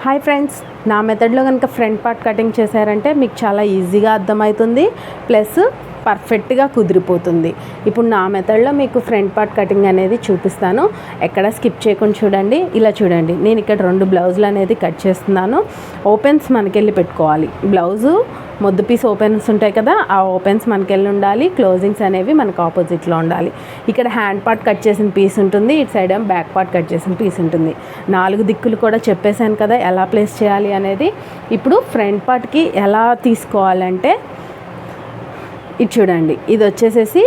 Hi friends, నా మెథడ్లో కనుక ఫ్రంట్ పార్ట్ కటింగ్ చేశారంటే మీకు చాలా ఈజీగా అర్థమవుతుంది, ప్లస్ పర్ఫెక్ట్గా కుదిరిపోతుంది. ఇప్పుడు నా మెథడ్లో మీకు ఫ్రంట్ పార్ట్ కటింగ్ అనేది చూపిస్తాను. ఎక్కడ స్కిప్ చేయకుండా చూడండి. ఇలా చూడండి, నేను ఇక్కడ 2 బ్లౌజులు అనేది కట్ చేస్తున్నాను. ఓపెన్స్ మనకెళ్ళి పెట్టుకోవాలి. బ్లౌజు మొద్దు పీస్ ఓపెన్స్ ఉంటాయి కదా, ఆ ఓపెన్స్ మనకెళ్ళి ఉండాలి. క్లోజింగ్స్ అనేవి మనకు ఆపోజిట్లో ఉండాలి. ఇక్కడ హ్యాండ్ పార్ట్ కట్ చేసిన పీస్ ఉంటుంది, ఇటు సైడ్ ఏమో బ్యాక్ పార్ట్ కట్ చేసిన పీస్ ఉంటుంది. 4 దిక్కులు కూడా చెప్పేశాను కదా ఎలా ప్లేస్ చేయాలి అనేది. ఇప్పుడు ఫ్రంట్ పార్ట్కి ఎలా తీసుకోవాలంటే ఇది చూడండి, ఇది వచ్చేసేసి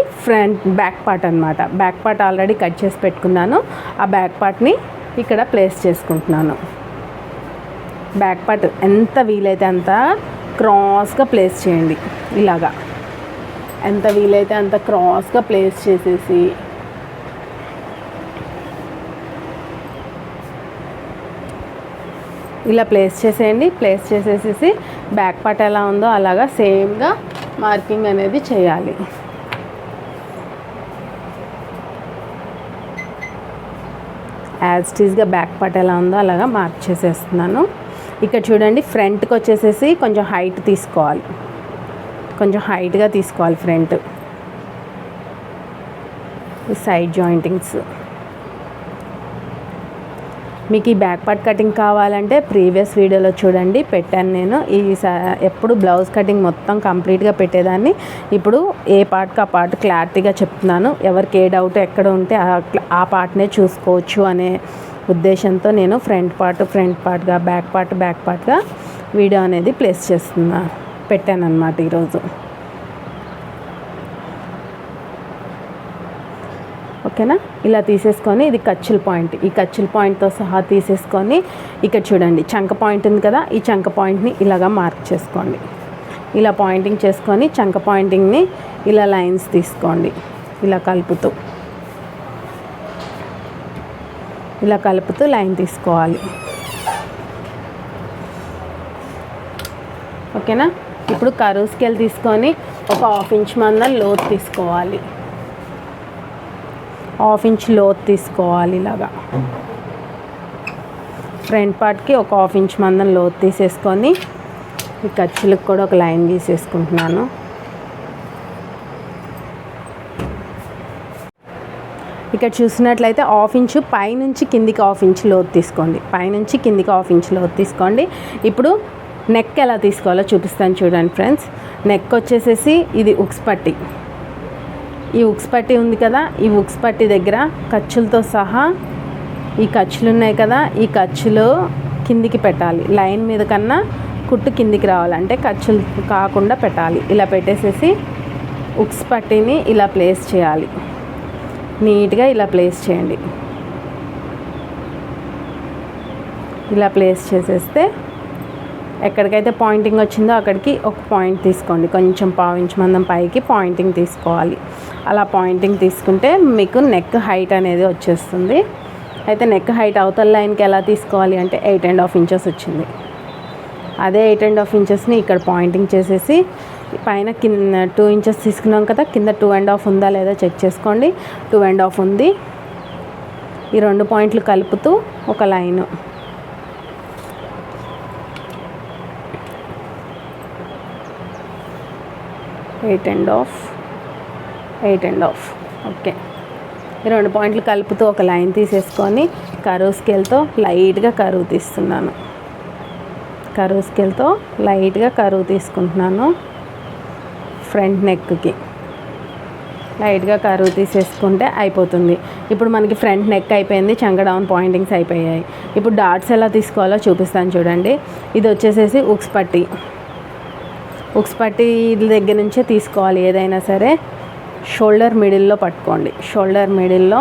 బ్యాక్ పార్ట్ అనమాట. బ్యాక్ పార్ట్ ఆల్రెడీ కట్ చేసి పెట్టుకున్నాను. ఆ బ్యాక్ పార్ట్ని ఇక్కడ ప్లేస్ చేసుకుంటున్నాను. బ్యాక్ పార్ట్ ఎంత వీలైతే అంత క్రాస్గా ప్లేస్ చేయండి. ఇలాగా ఎంత వీలైతే అంత క్రాస్గా ప్లేస్ చేసేసి ఇలా ప్లేస్ చేసేయండి. ప్లేస్ చేసేసి బ్యాక్ పార్ట్ ఎలా ఉందో అలాగా సేమ్గా మార్కింగ్ అనేది చేయాలి. యాజ్ ఇట్ ఈస్గా బ్యాక్ పార్ట్ ఎలా ఉందో అలాగా మార్క్ చేసేస్తున్నాను. ఇక్కడ చూడండి, ఫ్రంట్కి వచ్చేసేసి కొంచెం హైట్ తీసుకోవాలి, కొంచెం హైట్గా తీసుకోవాలి ఫ్రంట్. సైడ్ జాయింటింగ్స్ మీకు ఈ బ్యాక్ పార్ట్ కటింగ్ కావాలంటే ప్రీవియస్ వీడియోలో చూడండి, పెట్టాను నేను. ఎప్పుడు బ్లౌజ్ కటింగ్ మొత్తం కంప్లీట్గా పెట్టేదాన్ని. ఇప్పుడు ఏ పార్ట్కి ఆ పార్ట్ క్లారిటీగా చెప్తున్నాను. ఎవరికి ఏ డౌట్ ఎక్కడ ఉంటే ఆ పార్ట్నే చూసుకోవచ్చు అనే ఉద్దేశంతో నేను ఫ్రంట్ పార్ట్గా బ్యాక్ పార్ట్గా వీడియో అనేది ప్లేస్ పెట్టాను అన్నమాట ఈరోజు. ఓకేనా? ఇలా తీసేసుకొని ఇది ఖర్చుల పాయింట్, ఈ ఖర్చుల పాయింట్తో సహా తీసేసుకొని ఇక్కడ చూడండి చంక పాయింట్ ఉంది కదా, ఈ చంక పాయింట్ని ఇలాగా మార్క్ చేసుకోండి. ఇలా పాయింటింగ్ చేసుకొని చంక పాయింటింగ్ని ఇలా లైన్స్ తీసుకోండి. ఇలా కలుపుతూ లైన్ తీసుకోవాలి. ఓకేనా? ఇప్పుడు కర్వ్ స్కేల్ తీసుకొని ఒక 1/2 ఇంచ్ మందం లోతు తీసుకోవాలి. 1/2 ఇంచ్ లోతు తీసుకోవాలి. ఇలాగా ఫ్రంట్ పార్ట్కి ఒక 1/2 ఇంచ్ మందం లోతు తీసేసుకొని ఈ ఖర్చులకు కూడా ఒక లైన్ గీసేసుకుంటున్నాను. ఇక్కడ చూసినట్లయితే 1/2 ఇంచు పైనుంచి కిందికి 1/2 ఇంచ్ లోతు తీసుకోండి. పైనుంచి కిందికి 1/2 ఇంచ్ లోతు తీసుకోండి. ఇప్పుడు నెక్ ఎలా తీసుకోవాలో చూపిస్తాను చూడండి ఫ్రెండ్స్. నెక్ వచ్చేసేసి ఇది ఉక్స్ పట్టి. ఈ ఉక్స్ పట్టి ఉంది కదా, ఈ ఉక్స్ పట్టి దగ్గర ఖర్చులతో సహా ఈ ఖర్చులు ఉన్నాయి కదా, ఈ ఖర్చులు కిందికి పెట్టాలి. లైన్ మీద కన్నా కుట్టు కిందికి రావాలంటే ఖర్చులు కాకుండా పెట్టాలి. ఇలా పెట్టేసేసి ఉక్స్ పట్టిని ఇలా ప్లేస్ చేయాలి. నీట్గా ఇలా ప్లేస్ చేయండి. ఇలా ప్లేస్ చేసేస్తే ఎక్కడికైతే పాయింటింగ్ వచ్చిందో అక్కడికి ఒక పాయింట్ తీసుకోండి. కొంచెం 1/2 ఇంచ్ మందం పైకి పాయింటింగ్ తీసుకోవాలి. అలా పాయింటింగ్ తీసుకుంటే మీకు నెక్ హైట్ అనేది వచ్చేస్తుంది. అయితే నెక్ హైట్ అవతల లైన్కి ఎలా తీసుకోవాలి అంటే 8.5 ఇంచెస్ వచ్చింది. అదే 8.5 ఇంచెస్ని ఇక్కడ పాయింటింగ్ చేసేసి పైన కింద 2 ఇంచెస్ తీసుకున్నాం కదా, కింద 2.5 ఉందా లేదా చెక్ చేసుకోండి. 2.5 ఉంది. ఈ 2 పాయింట్లు కలుపుతూ ఒక లైను, 8.5 ఓకే. ఈ 2 పాయింట్లు కలుపుతూ ఒక లైన్ తీసేసుకొని కర్వ్ స్కేల్తో లైట్గా కర్వ్ తీస్తున్నాను. కర్వ్ స్కేల్తో లైట్గా కర్వ్ తీసుకుంటున్నాను. ఫ్రంట్ నెక్కి లైట్గా కర్వ్ తీసేసుకుంటే అయిపోతుంది. ఇప్పుడు మనకి ఫ్రంట్ నెక్ అయిపోయింది, చంక డౌన్ పాయింటింగ్స్ అయిపోయాయి. ఇప్పుడు డాట్స్ ఎలా తీసుకోవాలో చూపిస్తాను చూడండి. ఇది వచ్చేసేసి ఉక్స్ పట్టి దగ్గర నుంచే తీసుకోవాలి. ఏదైనా సరే షోల్డర్ మిడిల్లో పట్టుకోండి. షోల్డర్ మిడిల్లో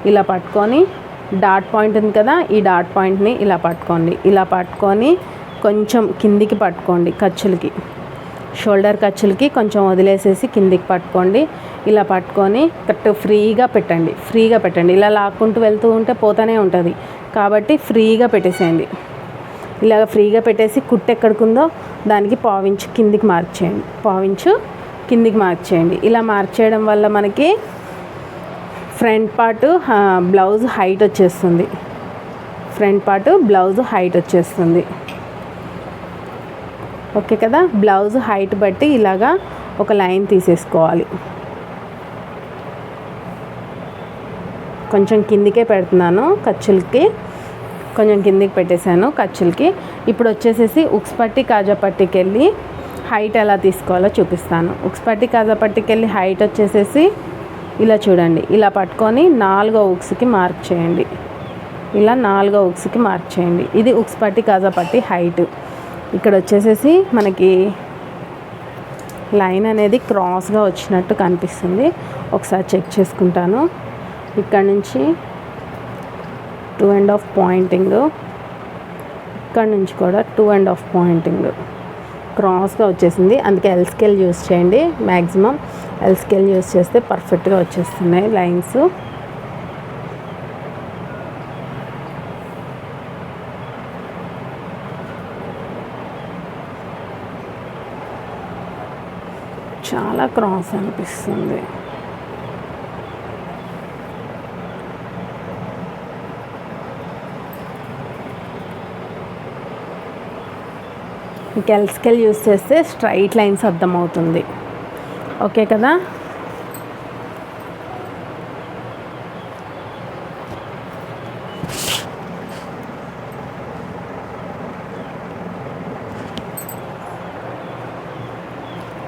ఇలా పట్టుకొని డాట్ పాయింట్ ఉంది కదా, ఈ డాట్ పాయింట్ని ఇలా పట్టుకోండి. ఇలా పట్టుకొని కొంచెం కిందికి పట్టుకోండి. ఖర్చులకి షోల్డర్ ఖర్చులకి కొంచెం వదిలేసేసి కిందికి పట్టుకోండి. ఇలా పట్టుకొని ఫ్రీగా పెట్టండి. ఇలా లాక్కుంటూ వెళ్తూ ఉంటే పోతూనే ఉంటుంది కాబట్టి ఫ్రీగా పెట్టేసేయండి. ఇలాగ ఫ్రీగా పెట్టేసి కుట్టు ఎక్కడికుందో దానికి 1/2 ఇంచ్ కిందికి మార్క్ చేయండి. ఇలా మార్క్ చేయడం వల్ల మనకి ఫ్రంట్ పార్ట్ బ్లౌజ్ హైట్ వచ్చేస్తుంది. ఫ్రంట్ పార్ట్ బ్లౌజ్ హైట్ వచ్చేస్తుంది. ఓకే కదా, బ్లౌజ్ హైట్ బట్టి ఇలాగా ఒక లైన్ తీసేసుకోవాలి. కొంచెం కిందికే పెడుతున్నాను ఖర్చులకి, కొంచెం కిందికి పెట్టేశాను ఖర్చులకి. ఇప్పుడు వచ్చేసేసి ఉక్స్ పట్టి కాజా పట్టికి వెళ్ళి హైట్ ఎలా తీసుకోవాలో చూపిస్తాను. ఉక్స్ పట్టి కాజా పట్టికి వెళ్ళి హైట్ వచ్చేసేసి ఇలా చూడండి, ఇలా పట్టుకొని 4వ ఉక్స్కి మార్క్ చేయండి. ఇలా 4వ ఉక్స్కి మార్క్ చేయండి. ఇది ఉక్స్ పట్టి కాజా పట్టి హైట్. ఇక్కడ వచ్చేసేసి మనకి లైన్ అనేది క్రాస్గా వచ్చినట్టు కనిపిస్తుంది. ఒకసారి చెక్ చేసుకుంటాను. ఇక్కడ నుంచి 2.5 పాయింటింగ్, ఇక్కడ నుంచి కూడా 2.5 పాయింటింగ్ క్రాస్గా వచ్చేసింది. అందుకే ఎల్ స్కేల్ యూస్ చేయండి. మ్యాక్సిమం ఎల్ స్కేల్ యూస్ చేస్తే పర్ఫెక్ట్గా వచ్చేస్తున్నాయి లైన్స్. చాలా క్రాస్ అనిపిస్తుంది. ఎల్ స్కేల్ యూస్ చేస్తే స్ట్రైట్ లైన్స్ అర్థమవుతుంది. ఓకే కదా,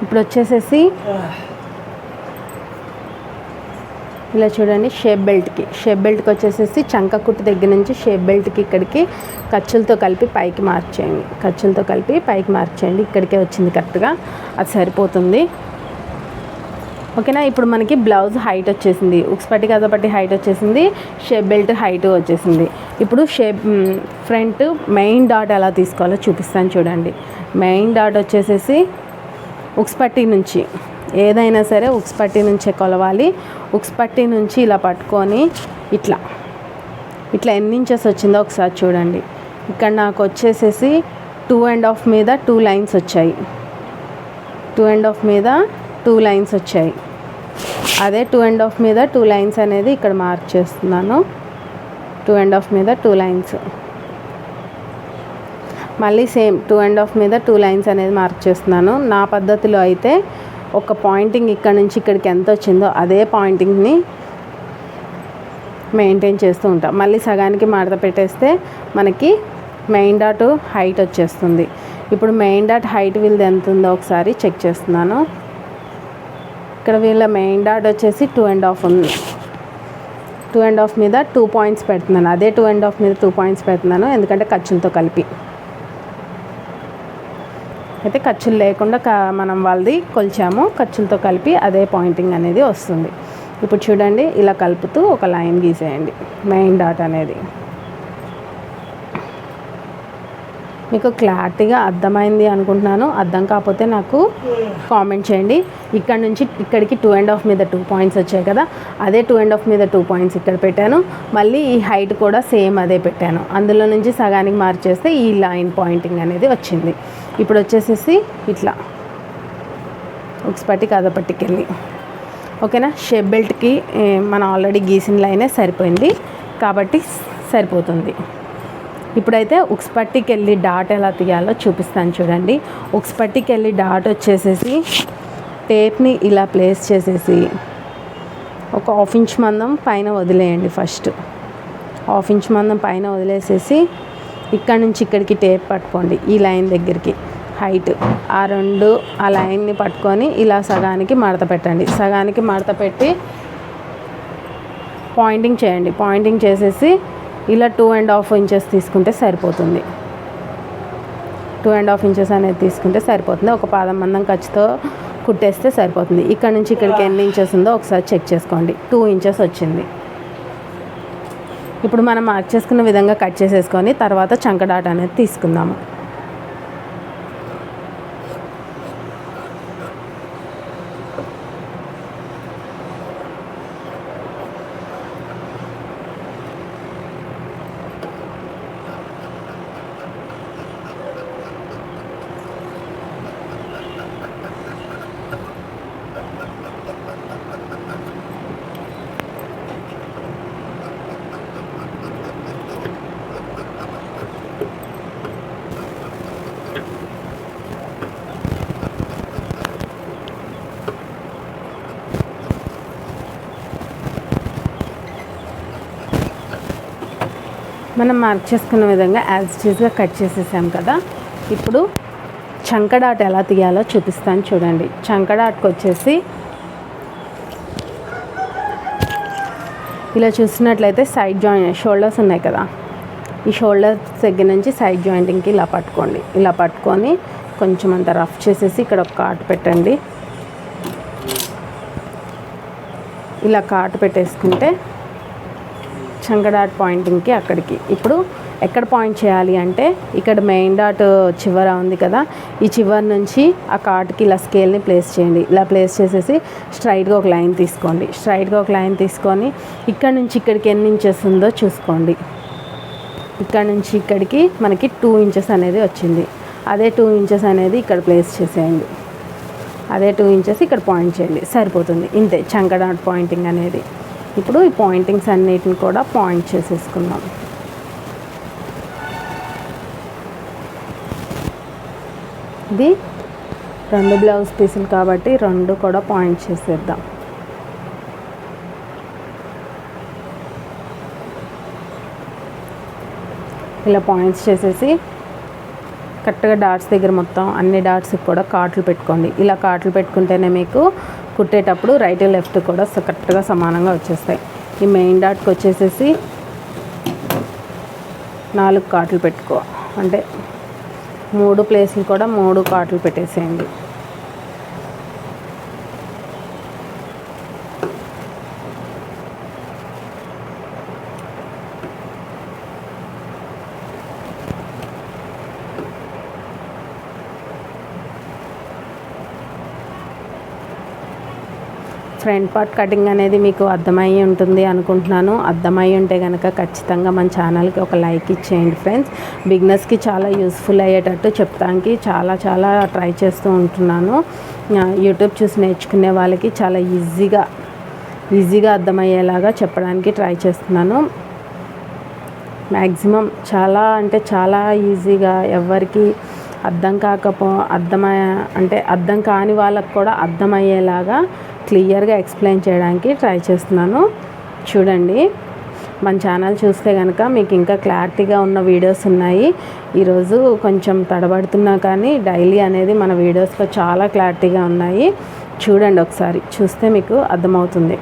ఇప్పుడు వచ్చేసేసి ఇలా చూడండి, షేప్ బెల్ట్కి వచ్చేసేసి చంక కుట్టు దగ్గర నుంచి షేప్ బెల్ట్కి ఇక్కడికి ఖర్చులతో కలిపి పైకి మార్క్ చేయండి. ఇక్కడికే వచ్చింది కరెక్ట్గా, అది సరిపోతుంది. ఓకేనా, ఇప్పుడు మనకి బ్లౌజ్ హైట్ వచ్చేసింది, ఉక్స్ పట్టి కాజా పట్టి హైట్ వచ్చేసింది, షేప్ బెల్ట్ హైట్ వచ్చేసింది. ఇప్పుడు ఫ్రంట్ మెయిన్ డాట్ ఎలా తీసుకోవాలో చూపిస్తాను చూడండి. మెయిన్ డాట్ వచ్చేసేసి ఉక్స్ పట్టి నుంచి, ఏదైనా సరే ఉక్స్ పట్టి నుంచే కొలవాలి. ఉక్స్ పట్టి నుంచి ఇలా పట్టుకొని ఇట్లా ఎన్ని ఇంచెస్ వచ్చిందో ఒకసారి చూడండి. ఇక్కడ నాకు వచ్చేసేసి 2.5 మీద 2 లైన్స్ వచ్చాయి. 2.5 మీద 2 లైన్స్ వచ్చాయి. అదే 2.5 మీద 2 లైన్స్ అనేది ఇక్కడ మార్క్ చేస్తున్నాను. 2.5 మీద 2 లైన్స్, మళ్ళీ సేమ్ 2.5 మీద 2 లైన్స్ అనేది మార్క్ చేస్తున్నాను. నా పద్ధతిలో అయితే ఒక పాయింటింగ్ ఇక్కడ నుంచి ఇక్కడికి ఎంత వచ్చిందో అదే పాయింటింగ్ని మెయింటైన్ చేస్తూ ఉంటాం. మళ్ళీ సగానికి మడత పెట్టేస్తే మనకి మెయిన్ డాట్ హైట్ వచ్చేస్తుంది. ఇప్పుడు మెయిన్ డాట్ హైట్ వీళ్ళది ఎంత ఉందో ఒకసారి చెక్ చేస్తున్నాను. ఇక్కడ వీళ్ళ మెయిన్ డాట్ వచ్చేసి 2.5 ఉంది. 2.5 మీద 2 పాయింట్స్ పెడుతున్నాను. అదే 2.5 మీద 2 పాయింట్స్ పెడుతున్నాను, ఎందుకంటే ఖర్చులతో కలిపి. అయితే ఖర్చులు లేకుండా మనం వాళ్ళది కొలిచాము, ఖర్చులతో కలిపి అదే పాయింటింగ్ అనేది వస్తుంది. ఇప్పుడు చూడండి, ఇలా కలుపుతూ ఒక లైన్ గీసేయండి మెయిన్ డాట్ అనేది. మీకు క్లారిటీగా అర్థమైంది అనుకుంటున్నాను. అర్థం కాకపోతే నాకు కామెంట్ చేయండి. ఇక్కడ నుంచి ఇక్కడికి 2.5 మీద 2 పాయింట్స్ వచ్చాయి కదా, అదే 2.5 మీద 2 పాయింట్స్ ఇక్కడ పెట్టాను. మళ్ళీ ఈ హైట్ కూడా సేమ్ అదే పెట్టాను. అందులో నుంచి సగానికి మార్చేస్తే ఈ లైన్ పాయింటింగ్ అనేది వచ్చింది. ఇప్పుడు వచ్చేసేసి ఇట్లా ఉక్స్ పట్టి కాజా పట్టికి వెళ్ళి, ఓకేనా, షేప్ బెల్ట్కి మనం ఆల్రెడీ గీసిన లైనే సరిపోయింది కాబట్టి సరిపోతుంది. ఇప్పుడైతే ఉక్స్ పట్టికి వెళ్ళి డాట్ ఎలా తీయాలో చూపిస్తాను చూడండి. ఉక్స్ పట్టికి వెళ్ళి డాట్ వచ్చేసేసి టేప్ని ఇలా ప్లేస్ చేసేసి ఒక 1/2 ఇంచ్ మందం పైన వదిలేయండి. ఫస్ట్ 1/2 ఇంచ్ మందం పైన వదిలేసేసి ఇక్కడ నుంచి ఇక్కడికి టేప్ పట్టుకోండి. ఈ లైన్ దగ్గరికి హైట్ ఆ లైన్ని పట్టుకొని ఇలా సగానికి మడత పెట్టండి. సగానికి మడత పెట్టి పాయింటింగ్ చేయండి. పాయింటింగ్ చేసేసి ఇలా 2.5 ఇంచెస్ తీసుకుంటే సరిపోతుంది. 2.5 ఇంచెస్ అనేది తీసుకుంటే సరిపోతుంది. ఒక పాదం మందం ఖర్చుతో కుట్టేస్తే సరిపోతుంది. ఇక్కడ నుంచి ఇక్కడికి ఎన్ని ఇంచెస్ ఉందో ఒకసారి చెక్ చేసుకోండి. 2 ఇంచెస్ వచ్చింది. ఇప్పుడు మనం మార్క్ చేసుకున్న విధంగా కట్ చేసేసుకొని తర్వాత చంక డాట్ అనేది తీసుకుందాము. మనం మార్క్ చేసుకున్న విధంగా యాజ్ టీజ్గా కట్ చేసేసాం కదా. ఇప్పుడు చంక డాట్ ఎలా తీయాలో చూపిస్తాను చూడండి. చంక డాట్కి వచ్చేసి ఇలా చూసినట్లయితే సైడ్ జాయింట్ షోల్డర్స్ ఉన్నాయి కదా, ఈ షోల్డర్స్ దగ్గర నుంచి సైడ్ జాయింటింగ్కి ఇలా పట్టుకోండి. ఇలా పట్టుకొని కొంచెం అంత రఫ్ చేసేసి ఇక్కడ ఒక కాటు పెట్టండి. ఇలా కాటు పెట్టేసుకుంటే చంక డాట్ పాయింటింగ్కి అక్కడికి. ఇప్పుడు ఎక్కడ పాయింట్ చేయాలి అంటే ఇక్కడ మెయిన్ డాట్ చివర ఉంది కదా, ఈ చివరి నుంచి ఆ కాటుకి ఇలా స్కేల్ని ప్లేస్ చేయండి. ఇలా ప్లేస్ చేసేసి స్ట్రైట్గా ఒక లైన్ తీసుకోండి. స్ట్రైట్గా ఒక లైన్ తీసుకొని ఇక్కడ నుంచి ఇక్కడికి ఎన్ని ఇంచెస్ ఉందో చూసుకోండి. ఇక్కడ నుంచి ఇక్కడికి మనకి 2 ఇంచెస్ అనేది వచ్చింది. అదే 2 ఇంచెస్ అనేది ఇక్కడ ప్లేస్ చేసేయండి. అదే 2 ఇంచెస్ ఇక్కడ పాయింట్ చేయండి, సరిపోతుంది. ఇంతే చంక డాట్ పాయింటింగ్ అనేది. ఇప్పుడు ఈ పాయింటింగ్స్ అన్నిటిని కూడా పాయింట్ చేసేసుకుందాం. ఇది 2 బ్లౌజ్ పీసులు కాబట్టి 2 కూడా పాయింట్ చేసేద్దాం. ఇలా పాయింట్స్ చేసేసి కరెక్ట్గా డాట్స్ దగ్గర మొత్తం అన్ని డాట్స్కి కూడా కాట్లు పెట్టుకోండి. ఇలా కాట్లు పెట్టుకుంటేనే మీకు కుట్టేటప్పుడు రైట్ లెఫ్ట్ కూడా కరెక్ట్గా సమానంగా వచ్చేస్తాయి. ఈ మెయిన్ డాట్కి వచ్చేసేసి 4 కాట్లు పెట్టుకో, అంటే 3 ప్లేస్లు కూడా 3 కాట్లు పెట్టేసేయండి. ఫ్రంట్ పార్ట్ కటింగ్ అనేది మీకు అర్థమయ్యి ఉంటుంది అనుకుంటున్నాను. అర్థమయ్యి ఉంటే కనుక ఖచ్చితంగా మన ఛానల్కి ఒక లైక్ ఇచ్చేయండి ఫ్రెండ్స్. బిగినర్స్కి చాలా యూస్ఫుల్ అయ్యేటట్టు చెప్తానికి చాలా ట్రై చేస్తూ ఉంటున్నాను. యూట్యూబ్ చూసి నేర్చుకునే వాళ్ళకి చాలా ఈజీగా అర్థమయ్యేలాగా చెప్పడానికి ట్రై చేస్తున్నాను. మ్యాక్సిమం చాలా ఈజీగా ఎవరికి అర్థం కాని వాళ్ళకు కూడా అర్థమయ్యేలాగా క్లియర్గా ఎక్స్ప్లెయిన్ చేయడానికి ట్రై చేస్తున్నాను. చూడండి, మన ఛానల్ చూస్తే కనుక మీకు ఇంకా క్లారిటీగా ఉన్న వీడియోస్ ఉన్నాయి. ఈరోజు కొంచెం తడబడుతున్నా కానీ డైలీ అనేది మన వీడియోస్లో చాలా క్లారిటీగా ఉన్నాయి. చూడండి, ఒకసారి చూస్తే మీకు అర్థమవుతుంది.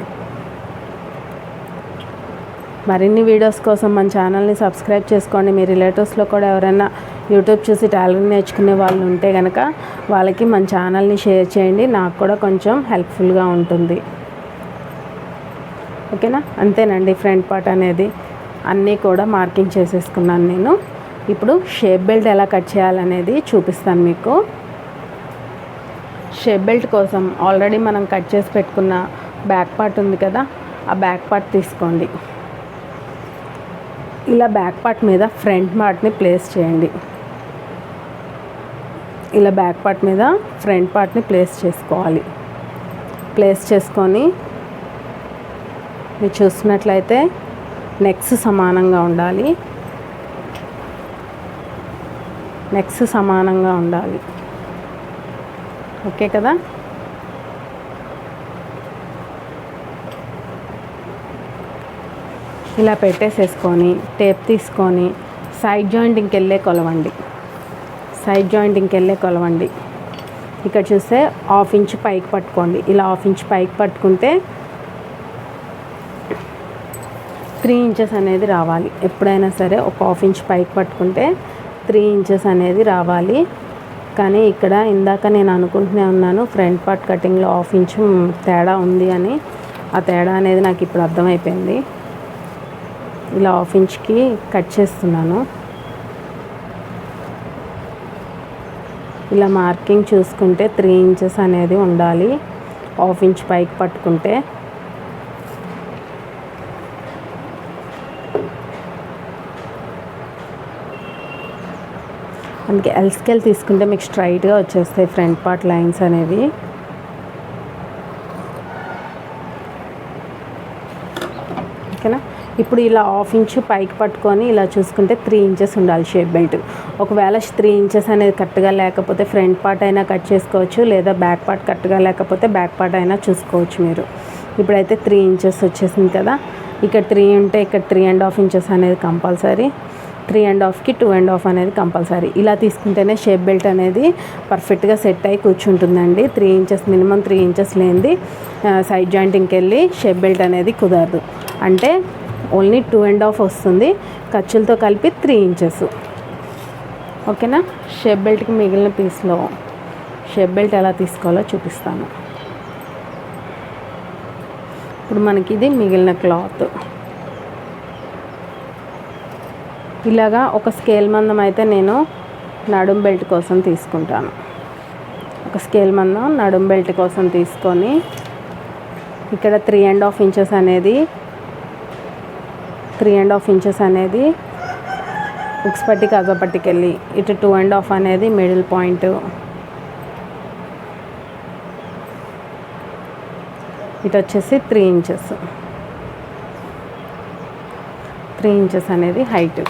మరిన్ని వీడియోస్ కోసం మన ఛానల్ని సబ్స్క్రైబ్ చేసుకోండి. మీ రిలేటివ్స్లో కూడా ఎవరైనా యూట్యూబ్ చూసి టైలరింగ్ నేర్చుకునే వాళ్ళు ఉంటే కనుక వాళ్ళకి మన ఛానల్ని షేర్ చేయండి. నాకు కూడా కొంచెం హెల్ప్ఫుల్గా ఉంటుంది. ఓకేనా? అంతేనండి. ఫ్రంట్ పార్ట్ అనేది అన్నీ కూడా మార్కింగ్ చేసేసుకున్నాను నేను. ఇప్పుడు షేప్ బెల్ట్ ఎలా కట్ చేయాలనేది చూపిస్తాను మీకు. షేప్ బెల్ట్ కోసం ఆల్రెడీ మనం కట్ చేసి పెట్టుకున్న బ్యాక్ పార్ట్ ఉంది కదా, ఆ బ్యాక్ పార్ట్ తీసుకోండి. ఇలా బ్యాక్ పార్ట్ మీద ఫ్రంట్ పార్ట్ని ప్లేస్ చేయండి. ఇలా బ్యాక్ పార్ట్ మీద ఫ్రంట్ పార్ట్ని ప్లేస్ చేసుకోవాలి. ప్లేస్ చేసుకొని మీరు చూసినట్లయితే నెక్స్ సమానంగా ఉండాలి. ఓకే కదా? ఇలా పెట్టేసేసుకొని టేప్ తీసుకొని సైడ్ జాయింటింగ్కి వెళ్ళే కొలవండి. ఇక్కడ చూస్తే 1/2 ఇంచ్ పైకి పట్టుకోండి. ఇలా 1/2 ఇంచ్ పైకి పట్టుకుంటే 3 ఇంచెస్ అనేది రావాలి. ఎప్పుడైనా సరే ఒక 1/2 ఇంచ్ పైకి పట్టుకుంటే 3 ఇంచెస్ అనేది రావాలి. కానీ ఇక్కడ ఇందాక నేను అనుకుంటూనే ఉన్నాను ఫ్రంట్ పార్ట్ కటింగ్లో 1/2 ఇంచ్ తేడా ఉంది అని. ఆ తేడా అనేది నాకు ఇప్పుడు అర్థమైపోయింది. ఇలా 1/2 ఇంచ్కి కట్ చేస్తున్నాను. ఇలా మార్కింగ్ చూసుకుంటే 3 ఇంచెస్ అనేది ఉండాలి. 1/2 ఇంచ్ పైకి పట్టుకుంటే అందుకే ఎల్ స్కేల్ తీసుకుంటే మీకు స్ట్రైట్గా వచ్చేస్తాయి ఫ్రంట్ పార్ట్ లైన్స్ అనేవి. ఓకేనా? ఇప్పుడు ఇలా 1/2 ఇంచ్ పైకి పట్టుకొని ఇలా చూసుకుంటే 3 ఇంచెస్ ఉండాలి షేప్ బెల్ట్. ఒకవేళ 3 ఇంచెస్ అనేది కరెక్ట్గా లేకపోతే ఫ్రంట్ పార్ట్ అయినా కట్ చేసుకోవచ్చు, లేదా బ్యాక్ పార్ట్ కరెక్ట్గా లేకపోతే బ్యాక్ పార్ట్ అయినా చూసుకోవచ్చు మీరు. ఇప్పుడైతే 3 ఇంచెస్ వచ్చేసింది కదా. ఇక్కడ 3 ఉంటే ఇక్కడ 3.5 ఇంచెస్ అనేది కంపల్సరీ. 3.5కి 2.5 అనేది కంపల్సరీ. ఇలా తీసుకుంటేనే షేప్ బెల్ట్ అనేది పర్ఫెక్ట్గా సెట్ అయ్యి కూర్చుంటుందండి. 3 ఇంచెస్ మినిమం 3 ఇంచెస్ లేనిది సైడ్ జాయింటింగ్కి వెళ్ళి షేప్ బెల్ట్ అనేది కుదరదు. అంటే ఓన్లీ 2.5 వస్తుంది, ఖర్చులతో కలిపి 3 ఇంచెస్. ఓకేనా. షేప్ బెల్ట్కి మిగిలిన పీస్లో షేప్ బెల్ట్ ఎలా తీసుకోవాలో చూపిస్తాను. ఇప్పుడు మనకి ఇది మిగిలిన క్లాత్. ఇలాగా ఒక స్కేల్ మందం అయితే నేను నడుం బెల్ట్ కోసం తీసుకుంటాను. ఒక స్కేల్ మందం నడుం బెల్ట్ కోసం తీసుకొని ఇక్కడ 3.5 ఇంచెస్ అనేది 3.5 ఇంచెస్ అనేది ఉక్స్ పట్టి కాజా పట్టికి వెళ్ళి ఇటు 2.5 అనేది మిడిల్ పాయింట్, ఇటు వచ్చేసి 3 ఇంచెస్, 3 ఇంచెస్ అనేది హైట్.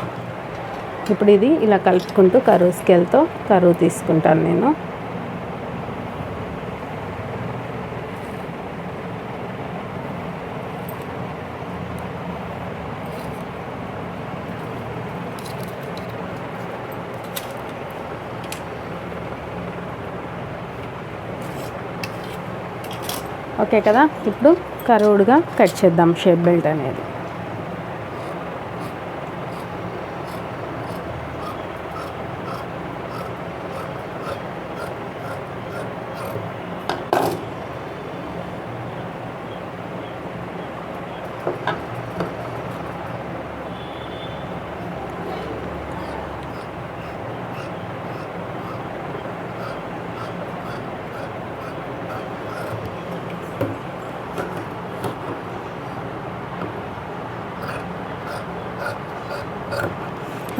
ఇప్పుడు ఇది ఇలా కలుపుకుంటూ కరువు స్కేల్తో కరువు తీసుకుంటాను నేను. ఓకే కదా. ఇప్పుడు కరువుడుగా కట్ చేద్దాం షేప్ బెల్ట్ అనేది.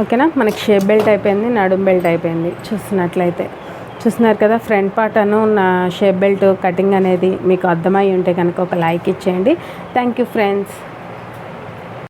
ఓకేనా. మనకి షేప్ బెల్ట్ అయిపోయింది, నడుం బెల్ట్ అయిపోయింది. చూస్తున్నారు కదా. ఫ్రంట్ పార్ట్ నా షేప్ బెల్ట్ కటింగ్ అనేది మీకు అర్థమై ఉంటే కనుక ఒక లైక్ ఇచ్చేయండి. Thank you friends.